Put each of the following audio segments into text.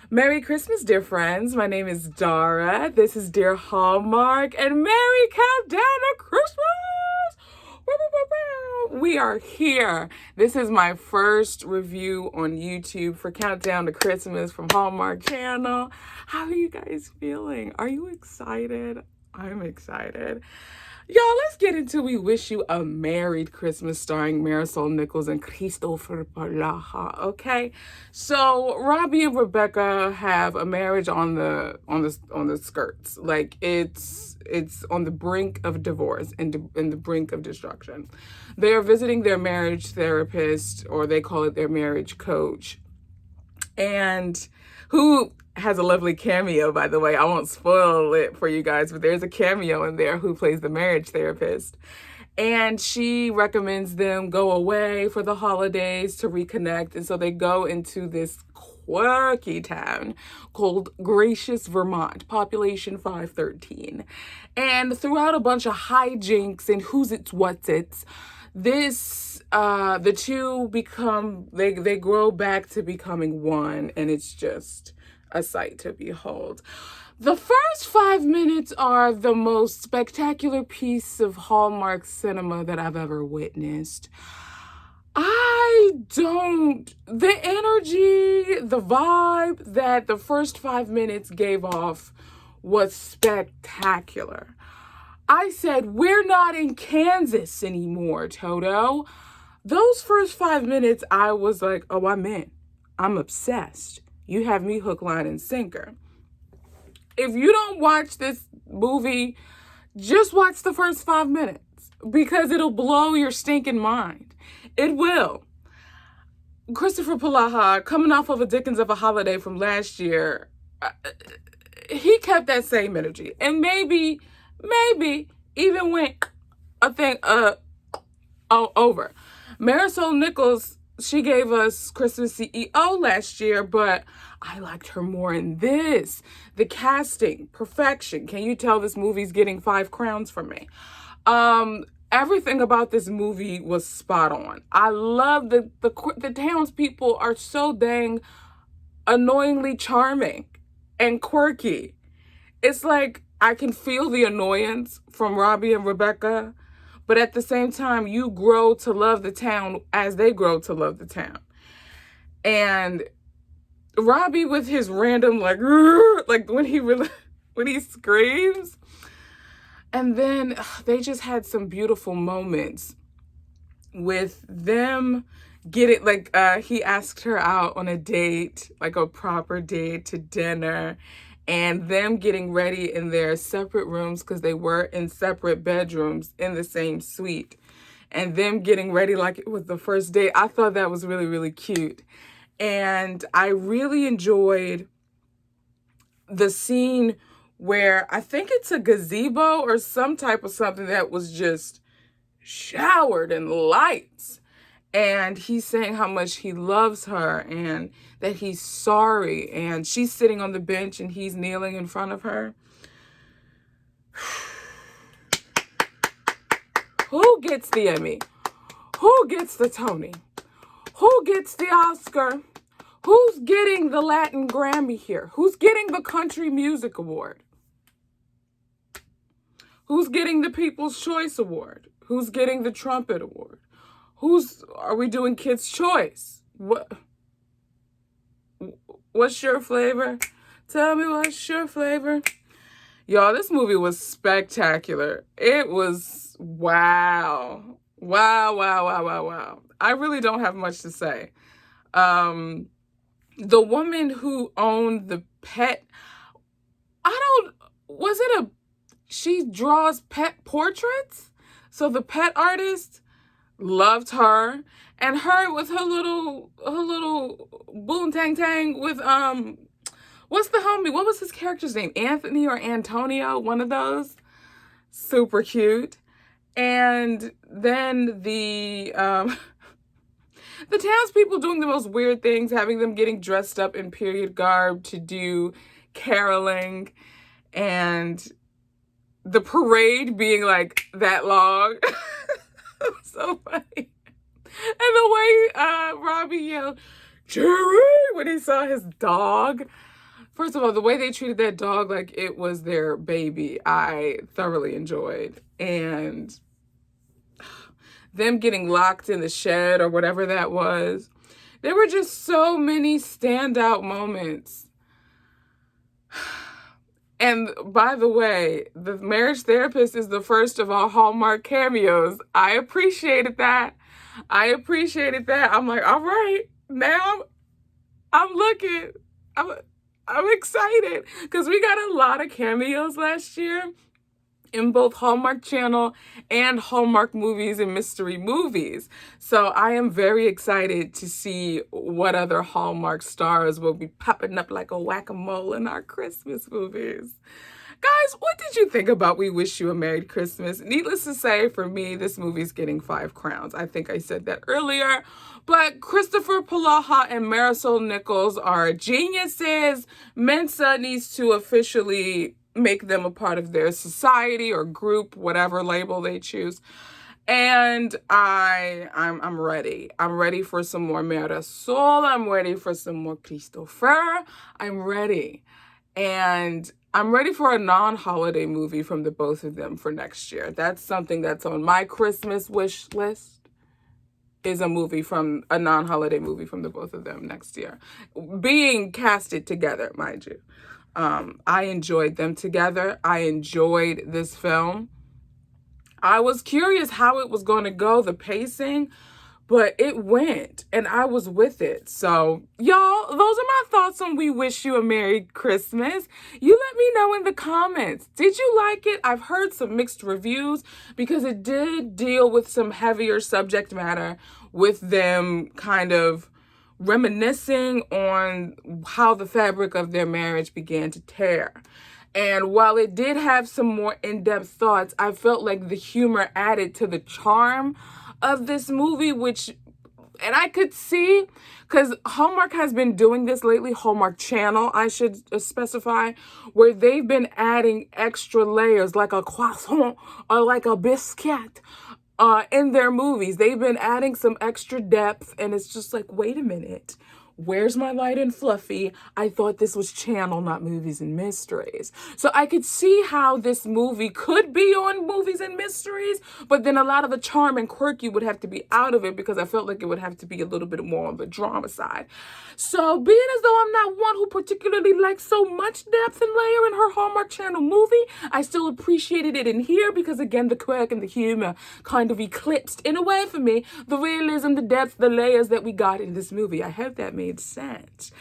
Merry Christmas, dear friends. My name is Dara. This is Dear Hallmark, and Merry Countdown to Christmas! Woo, woo, woo, woo. We are here. This is my first review on YouTube for Countdown to Christmas from Hallmark Channel. How are you guys feeling? Are you excited? I'm excited. Y'all, let's get into We Wish You a Merry Christmas starring Marisol, Nichols, and Kristoffer Polaha, okay? So Robbie and Rebecca have a marriage on the skirts. Like it's on the brink of divorce and in the brink of destruction. They are visiting their marriage therapist, or they call it their marriage coach, and who has a lovely cameo, by the way. I won't spoil it for you guys, but there's a cameo in there who plays the marriage therapist. And she recommends them go away for the holidays to reconnect. And so they go into this quirky town called Gracious, Vermont, population 513. And throughout a bunch of hijinks and who's it's, what's it's, the two become, they grow back to becoming one, and it's just a sight to behold. The first 5 minutes are the most spectacular piece of Hallmark cinema that I've ever witnessed. The energy, the vibe that the first 5 minutes gave off was spectacular. I said, we're not in Kansas anymore, Toto. Those first 5 minutes, I was like, oh, I'm in. I'm obsessed. You have me hook, line, and sinker. If you don't watch this movie, just watch the first 5 minutes because it'll blow your stinking mind. It will. Kristoffer Polaha, coming off of a Dickens of a Holiday from last year, he kept that same energy. And maybe even went a thing over. Marisol Nichols, she gave us Christmas CEO last year, but I liked her more in this. The casting, perfection. Can you tell this movie's getting 5 crowns from me? Everything about this movie was spot on. I love the townspeople are so dang annoyingly charming and quirky. It's like I can feel the annoyance from Robbie and Rebecca, but at the same time, you grow to love the town as they grow to love the town. And Robbie with his random like when he screams. And then they just had some beautiful moments with them getting, he asked her out on a date, like a proper date, to dinner, and them getting ready in their separate rooms because they were in separate bedrooms in the same suite, and them getting ready like it was the first date. I thought that was really, really cute. And I really enjoyed the scene where I think it's a gazebo or some type of something that was just showered in lights. And he's saying how much he loves her and that he's sorry. And she's sitting on the bench and he's kneeling in front of her. Who gets the Emmy? Who gets the Tony? Who gets the Oscar? Who's getting the Latin Grammy here? Who's getting the Country Music Award? Who's getting the People's Choice Award? Who's getting the Trumpet Award? Are we doing Kids' Choice? What's your flavor? Tell me what's your flavor. Y'all, this movie was spectacular. It was wow. Wow, wow, wow, wow, wow. I really don't have much to say. The woman who owned the pet, she draws pet portraits? So the pet artist loved her, and her with her little boom tang tang with what's the homie? What was his character's name? Anthony or Antonio? One of those. Super cute. And then the townspeople doing the most weird things, having them getting dressed up in period garb to do caroling, and the parade being like that long. So funny. And the way Robbie yelled, Jerry, when he saw his dog. First of all, the way they treated that dog like it was their baby, I thoroughly enjoyed. And them getting locked in the shed or whatever that was. There were just so many standout moments. And by the way, the marriage therapist is the first of all Hallmark cameos. I appreciated that. I'm like, all right, now I'm looking. I'm excited because we got a lot of cameos last year in both Hallmark Channel and Hallmark movies and mystery movies. So I am very excited to see what other Hallmark stars will be popping up like a whack-a-mole in our Christmas movies. Guys, what did you think about We Wish You a Merry Christmas? Needless to say, for me, this movie's getting 5 crowns. I think I said that earlier. But Kristoffer, Polaha, and Marisol Nichols are geniuses. Mensa needs to officially make them a part of their society or group, whatever label they choose. And I'm ready. I'm ready for some more Marisol. I'm ready for some more Kristoffer. I'm ready. And I'm ready for a non-holiday movie from the both of them for next year. That's something that's on my Christmas wish list, is a non-holiday movie from the both of them next year. Being casted together, mind you. I enjoyed them together. I enjoyed this film. I was curious how it was going to go, the pacing, but it went and I was with it. So y'all, those are my thoughts on We Wish You a Merry Christmas. You let me know in the comments. Did you like it? I've heard some mixed reviews because it did deal with some heavier subject matter with them kind of reminiscing on how the fabric of their marriage began to tear. And while it did have some more in-depth thoughts, I felt like the humor added to the charm of this movie, and I could see, because Hallmark has been doing this lately, Hallmark Channel, I should specify, where they've been adding extra layers, like a croissant or like a biscuit, in their movies. They've been adding some extra depth, and it's just like, wait a minute. Where's my light and fluffy? I thought this was Channel, not Movies and Mysteries. So I could see how this movie could be on Movies and Mysteries, but then a lot of the charm and quirky would have to be out of it because I felt like it would have to be a little bit more on the drama side. So being as though I'm not one who particularly likes so much depth and layer in her Hallmark Channel movie, I still appreciated it in here because, again, the quirk and the humor kind of eclipsed, in a way for me, the realism, the depth, the layers that we got in this movie. I hope that made sense.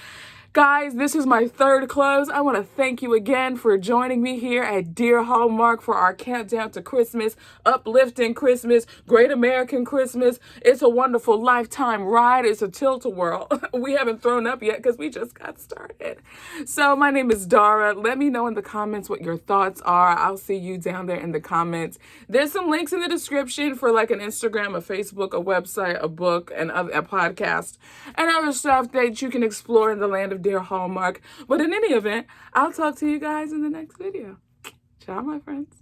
Guys, this is my third close. I want to thank you again for joining me here at Dear Hallmark for our countdown to Christmas, uplifting Christmas, great American Christmas. It's a wonderful lifetime ride. It's a tilt-a-whirl. We haven't thrown up yet because we just got started. So my name is Dara. Let me know in the comments what your thoughts are. I'll see you down there in the comments. There's some links in the description for like an Instagram, a Facebook, a website, a book, and a podcast, and other stuff that you can explore in the land of Dear Hallmark. But in any event, I'll talk to you guys in the next video. Ciao, my friends.